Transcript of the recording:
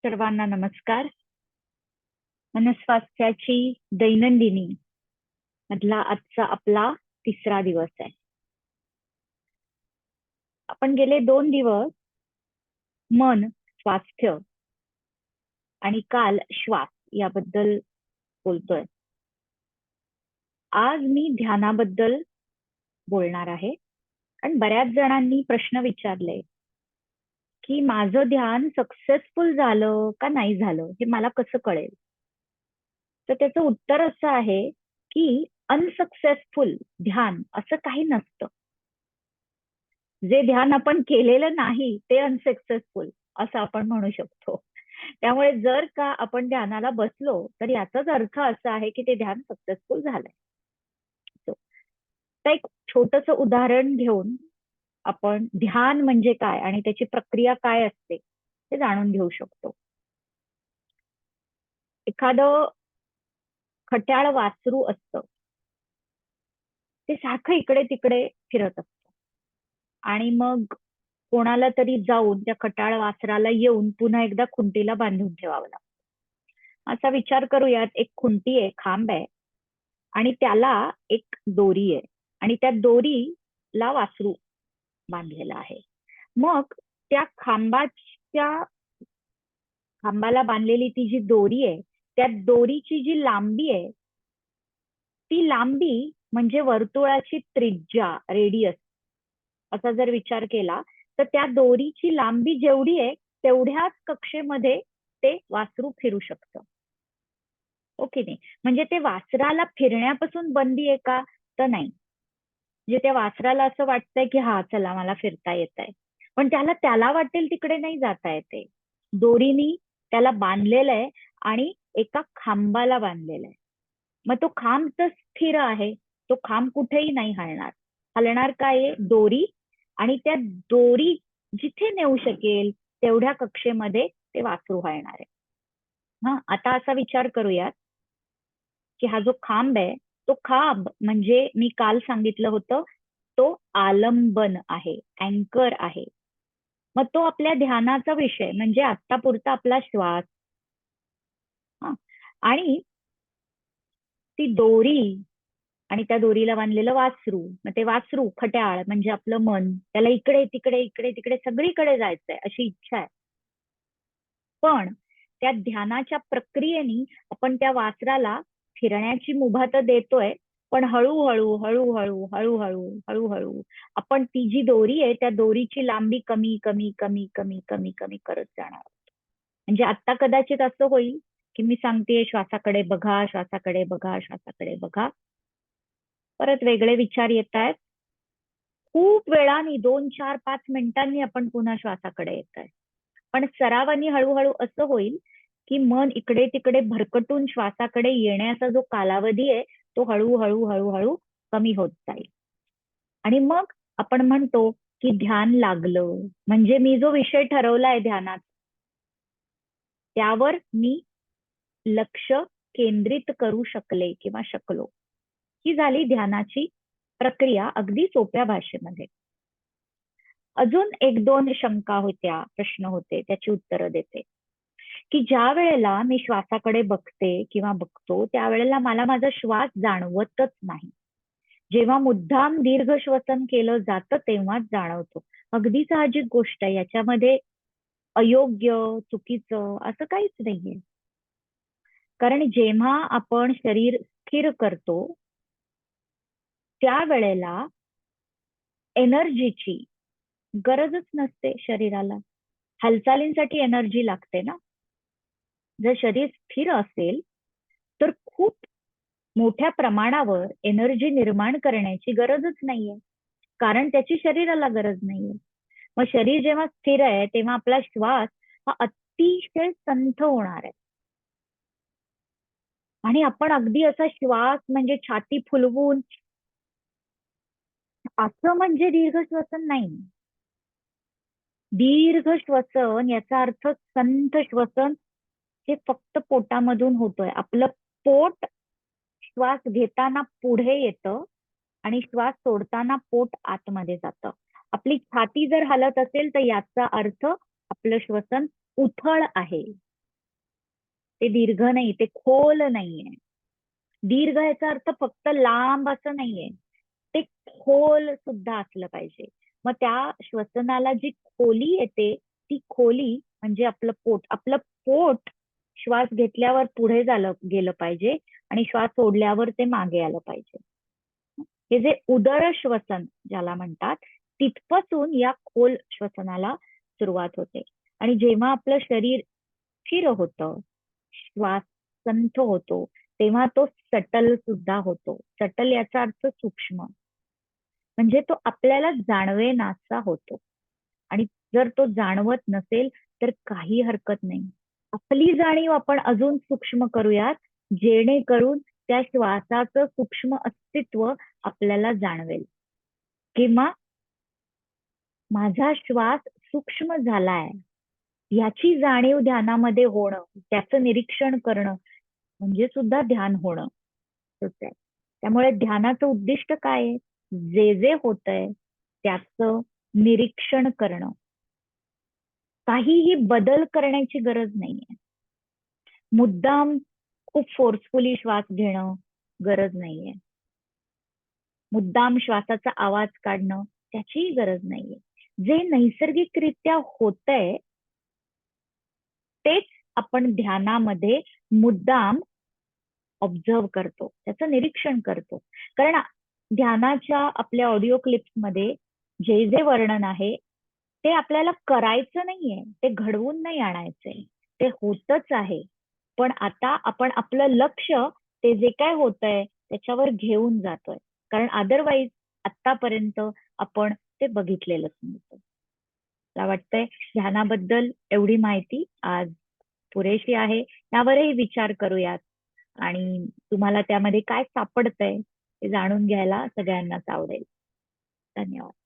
सर्वांना नमस्कार. मनस्वास्थ्याची दैनंदिनी मधला आजचा आपला तिसरा दिवस आहे. आपण गेले 2 दिवस मन, स्वास्थ्य आणि काल श्वास याबद्दल बोलतोय. आज मी ध्यानाबद्दल बोलणार आहे. आणि बऱ्याच जणांनी प्रश्न विचारले की माझं ध्यान सक्सेसफुल झालं का नाही झालं हे मला कसं कळेल. तर त्याचं उत्तर असं आहे की अनसक्सेसफुल ध्यान असं काही नसतं. जे ध्यान आपण केलेलं नाही ते अनसक्सेसफुल असं आपण म्हणू शकतो. त्यामुळे जर का आपण ध्यानाला बसलो तर याचाच अर्थ असा आहे की ते ध्यान सक्सेसफुल झालंय. तर एक छोटस उदाहरण घेऊन आपण ध्यान म्हणजे काय आणि त्याची प्रक्रिया काय असते हे जाणून घेऊ शकतो. एखादं खट्याळ वासरू असतं, ते सारखं इकडे तिकडे फिरत असतं आणि मग कोणाला तरी जाऊन त्या खटाळ वासराला येऊन पुन्हा एकदा खुंटीला बांधून ठेवावं लागतं. असा विचार करूयात, एक खुंटी आहे, खांब आहे आणि त्याला एक दोरी आहे आणि त्या दोरीला वासरू बांधलेला आहे. मग त्या खांबाला बांधलेली ती जी दोरी आहे, त्या दोरीची जी लांबी आहे ती लांबी म्हणजे वर्तुळाची त्रिज्या, रेडियस असा जर विचार केला तर त्या दोरीची लांबी जेवढी आहे तेवढ्याच कक्षेमध्ये ते वासरू फिरू शकतं. ओके नाही, म्हणजे ते वासराला फिरण्यापासून बंदी आहे का? तर नाही. म्हणजे त्या वासराला असं वाटतंय की हा चला मला फिरता येत आहे, पण त्याला वाटेल तिकडे नाही जाता येते. दोरीनी त्याला बांधलेलं आहे आणि एका खांबाला बांधलेलं आहे. मग तो खांब तर स्थिर आहे, तो खांब कुठेही नाही हलणार. हलणार काय आहे? दोरी. आणि त्या दोरी जिथे नेऊ शकेल तेवढ्या कक्षेमध्ये ते वासरू हलणार आहे. हा, आता असा विचार करूयात की हा जो खांब आहे तो खांब म्हणजे मी काल सांगितलं होतं तो आलंबन आहे, अँकर आहे. मग तो आपल्या ध्यानाचा विषय म्हणजे आत्तापुरता आपला श्वास. हा, आणि ती दोरी आणि त्या दोरीला बांधलेलं वासरू, मग ते वासरू खट्याळ म्हणजे आपलं मन, त्याला इकडे तिकडे इकडे तिकडे सगळीकडे जायचंय अशी इच्छा आहे. पण त्या ध्यानाच्या प्रक्रियेने आपण त्या वासराला फिरण्याची मुभा तर देतोय, पण हळूहळू हळूहळू हळूहळू हळूहळू आपण ती जी दोरी आहे त्या दोरीची लांबी कमी कमी कमी कमी कमी कमी करत जाणार. म्हणजे आता कदाचित असं होईल की मी सांगतेय श्वासाकडे बघा, श्वासाकडे बघा, श्वासाकडे बघा. परत वेगळे विचार येत आहेत. खूप वेळाने 2, 4, 5 मिनिटांनी आपण पुन्हा श्वासाकडे येत आहे. पण सरावानी हळूहळू असं होईल की मन इकडे तिकडे भरकटून श्वासाकडे येण्याचा जो कालावधी आहे तो हळूहळू हळूहळू कमी होत जाईल. आणि मग आपण म्हणतो की ध्यान लागलं, म्हणजे मी जो विषय ठरवलाय ध्यानात त्यावर मी लक्ष केंद्रित करू शकले किंवा शकलो. ही झाली ध्यानाची प्रक्रिया अगदी सोप्या भाषेमध्ये. अजून 1-2 शंका होत्या, प्रश्न होते, त्याची उत्तरं देते. की ज्या वेळेला मी श्वासाकडे बघते किंवा बघतो त्यावेळेला मला माझा श्वास जाणवतच नाही. जेव्हा मुद्दाम दीर्घ श्वसन केलं जातं तेव्हाच जाणवतो. अगदी साहजिक गोष्ट आहे, याच्यामध्ये अयोग्य, चुकीचं असं काहीच नाहीये. कारण जेव्हा आपण शरीर स्थिर करतो त्यावेळेला एनर्जीची गरजच नसते शरीराला. हालचालींसाठी एनर्जी लागते ना. जर शरीर स्थिर असेल तर खूप मोठ्या प्रमाणावर एनर्जी निर्माण करण्याची गरजच नाहीये, कारण त्याची शरीराला गरज नाहीये. मग शरीर जेव्हा स्थिर आहे तेव्हा आपला श्वास हा अतिशय संथ होणार आहे. आणि आपण अगदी असा श्वास म्हणजे छाती फुलवून असं म्हणजे दीर्घ श्वसन नाही. दीर्घ श्वसन याचा अर्थ संथ श्वसन हे फक्त पोटामधून होतोय. आपलं पोट श्वास घेताना पुढे येतं आणि श्वास सोडताना पोट आतमध्ये जातं. आपली छाती जर हलत असेल तर याचा अर्थ आपलं श्वसन उथळ आहे. ते दीर्घ नाही, ते खोल नाहीये. दीर्घ याचा अर्थ फक्त लांब असं नाहीये, ते खोल सुद्धा असलं पाहिजे. मग त्या श्वसनाला जी खोली येते, ती खोली म्हणजे आपलं पोट. आपलं पोट श्वास घेतल्यावर पुढे झालं गेलं पाहिजे आणि श्वास सोडल्यावर ते मागे आलं पाहिजे. हे जे उदर श्वसन ज्याला म्हणतात, तिथपासून या खोल श्वसनाला सुरुवात होते. आणि जेव्हा आपलं शरीर स्थिर होतं, श्वास संथ होतो, तेव्हा तो सटल सुद्धा होतो. सटल याचा अर्थ सूक्ष्म, म्हणजे तो आपल्याला जाणवेनासा होतो. आणि जर तो जाणवत नसेल तर काही हरकत नाही, आपली जाणीव आपण अजून सूक्ष्म करूयात, जेणेकरून त्या श्वासाचं सूक्ष्म अस्तित्व आपल्याला जाणवेल. किंवा माझा श्वास सूक्ष्म झालाय याची जाणीव ध्यानामध्ये होणं, त्याचं निरीक्षण करणं म्हणजे सुद्धा ध्यान होणं. त्यामुळे ध्यानाचं उद्दिष्ट काय आहे? जे जे होतंय त्याचं निरीक्षण करणं. काहीही बदल करण्याची गरज नाहीये. मुद्दाम खूप फोर्सफुली श्वास घेणं गरज नाहीये. मुद्दाम श्वासाचा आवाज काढणं त्याचीही गरज नाहीये. जे नैसर्गिकरित्या होतंय तेच आपण ध्यानामध्ये मुद्दाम ऑब्झर्व करतो, त्याचं निरीक्षण करतो. कारण ध्यानाच्या आपल्या ऑडिओ क्लिप्स मध्ये जे जे वर्णन आहे ते आपल्याला करायचं नाहीये, ते घडवून नाही आणायचंय, ते होतच आहे. पण आता आपण आपलं लक्ष ते जे काय होतंय त्याच्यावर घेऊन जातोय, कारण अदरवाईज आतापर्यंत आपण ते बघितलेलंच नव्हतं. मला वाटतंय ध्यानाबद्दल एवढी माहिती आज पुरेशी आहे. यावरही विचार करूयात आणि तुम्हाला त्यामध्ये काय सापडतंय ते जाणून घ्यायला सगळ्यांनाच आवडेल. धन्यवाद.